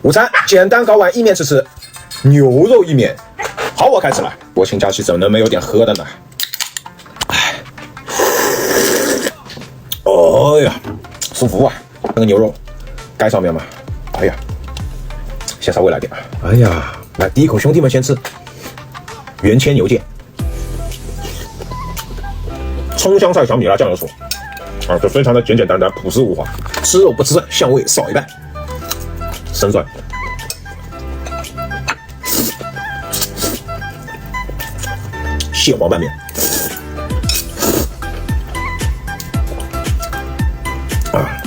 午餐简单搞碗意面吃吃，牛肉意面。好，我开始了。国庆假期怎么能没有点喝的呢？哦呀，舒服啊！那个牛肉盖上面嘛，哎呀，先稍微来点。哎呀，来第一口，兄弟们先吃原切牛腱，葱香菜小米辣酱油醋啊，就非常的简简单单，朴实无华。吃肉不吃香味少一半。生蒜，蟹黄拌面。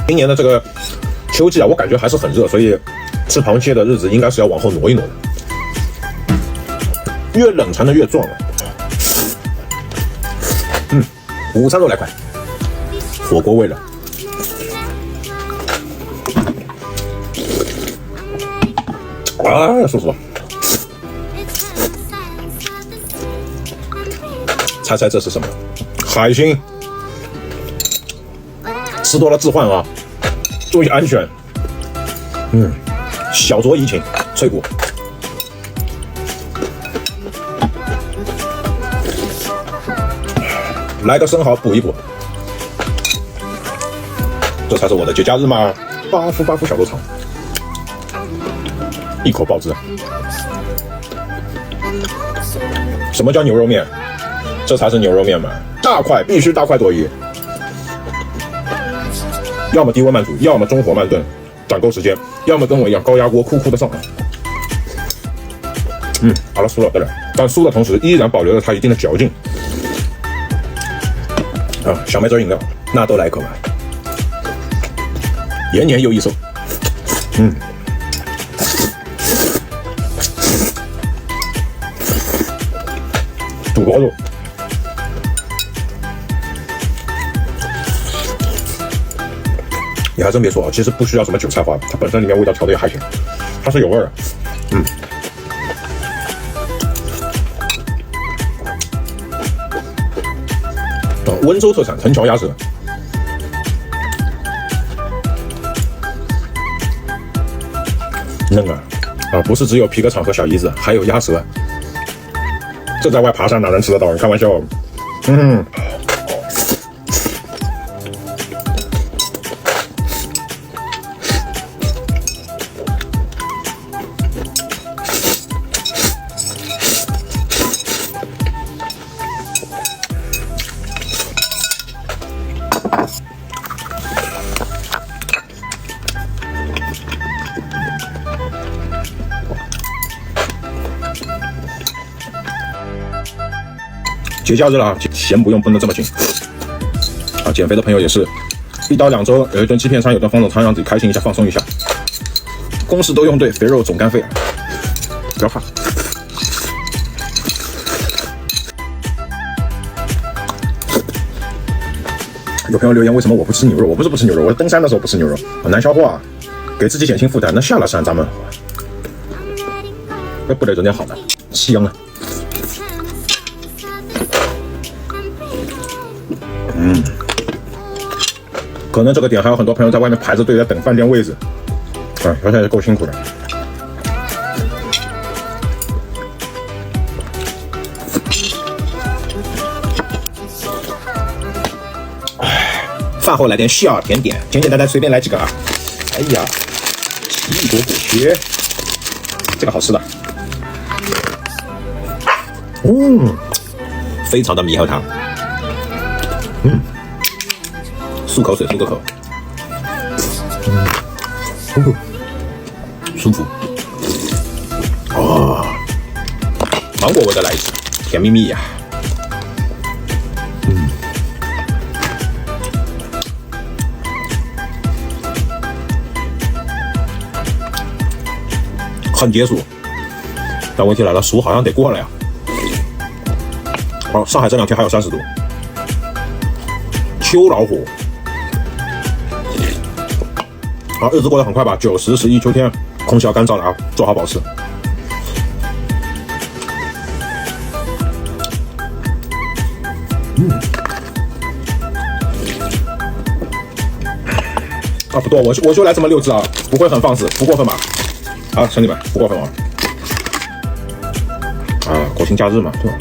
今年的这个秋季啊，我感觉还是很热，所以吃螃蟹的日子应该是要往后挪一挪的。越冷才能越壮啊！午餐肉来块，火锅味了。啊，舒服！猜猜这是什么？海星。吃多了置换啊，注意安全。小酌怡情，脆骨。来个生蚝补一补，这才是我的节假日嘛！巴夫小肉肠，一口爆汁。什么叫牛肉面？这才是牛肉面嘛！大块，必须大块多鱼。要么低温慢煮，要么中火慢炖，攒够时间；要么跟我一样高压锅酷的上。好了，酥了，对了，但酥的同时依然保留了它一定的嚼劲。小麦汁饮料，那都来一口吧。延年又益寿。肚包肉。你还真别说啊，其实不需要什么韭菜花，它本身里面味道调的也还行，它是有味儿。温州特产藤桥鸭舌，嫩啊！不是只有皮革厂和小姨子，还有鸭舌。这在外爬山哪能吃得到？你开玩笑。节假日了，钱不用绷得这么紧啊！减肥的朋友也是，1到2周有一顿欺骗餐，有顿放纵餐，让自己开心一下，放松一下。公式都用对，肥肉总干肺，不要怕。有朋友留言，为什么我不吃牛肉？我不是不吃牛肉，我登山的时候不吃牛肉，难消化，给自己减轻负担。那下了山咱们不得整点好的，香啊！可能这个点还有很多朋友在外面排着队在等饭店位置，而且也够辛苦的。饭后来点小甜点，简简单单随便来几个啊！哎呀，奇异果果靴，这个好吃的，非常的猕猴桃，漱口水漱个口，舒服。芒果味的来一次，甜蜜蜜呀。很解暑，但问题来了，暑好像得过了呀。上海这2天还有30度，秋老虎。日子过得很快吧，9、10、11秋天，空气要干燥了啊，做好保持。不多，我就来这么6只啊，不会很放肆，不过分吧？啊，兄弟们，不过分啊！啊，国庆假日嘛，对吧？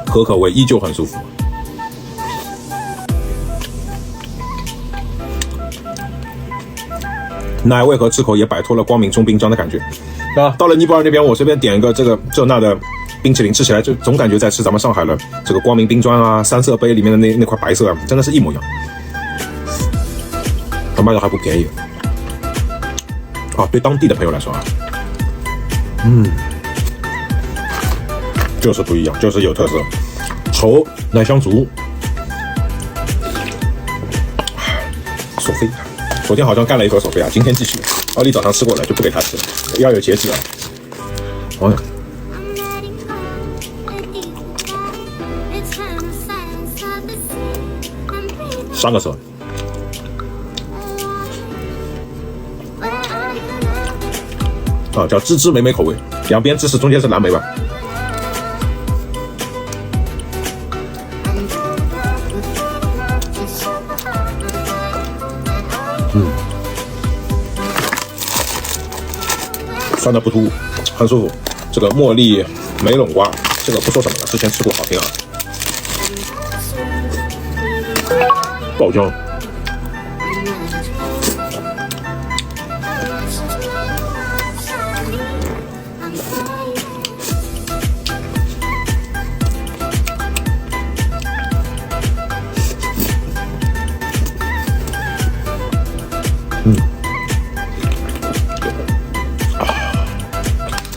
可可味依旧很舒服。奶味和吃口也摆脱了光明中冰浆的感觉。啊，到了尼泊尔那边，我随便点一个这那的冰淇淋，吃起来就总感觉在吃咱们上海的这个光明冰砖啊、三色杯里面的那块白色啊，真的是一模一样。它卖的还不便宜。啊，对当地的朋友来说啊，就是不一样，就是有特色。稠奶香足，索菲，昨天好像干了一盒索菲亚，今天继续。奥利早上吃过了，就不给他吃了，要有节制啊。哦，3个色。啊，叫芝芝莓莓口味，两边芝士，中间是蓝莓吧。酸的不突兀，很舒服。这个茉莉梅冷瓜，这个不说什么了，之前吃过，好听啊。爆浆。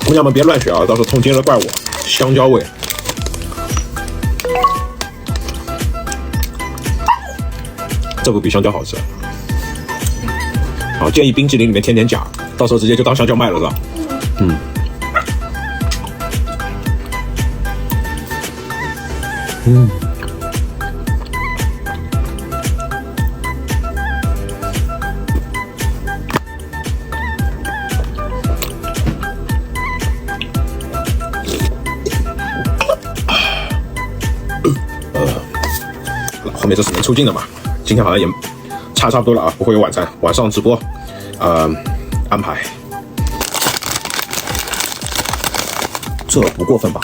姑娘们别乱选啊，到时候痛经了怪我。香蕉味，这不比香蕉好吃？好，建议冰淇淋里面添点钾，到时候直接就当香蕉卖了是吧？后面这是能出镜的嘛？今天好像也差不多了啊，不会有晚餐，晚上直播，安排，这不过分吧？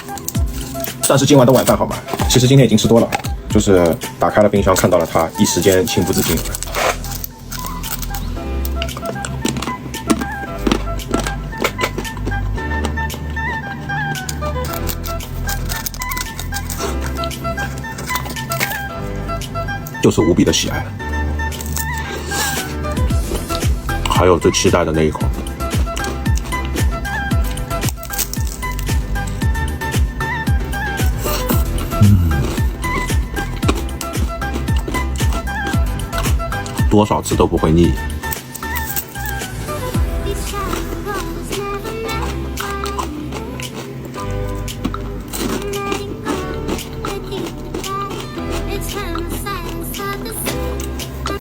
算是今晚的晚饭好吗？其实今天已经吃多了，就是打开了冰箱看到了它，一时间情不自禁。就是无比的喜爱，还有最期待的那一口，多少次都不会腻。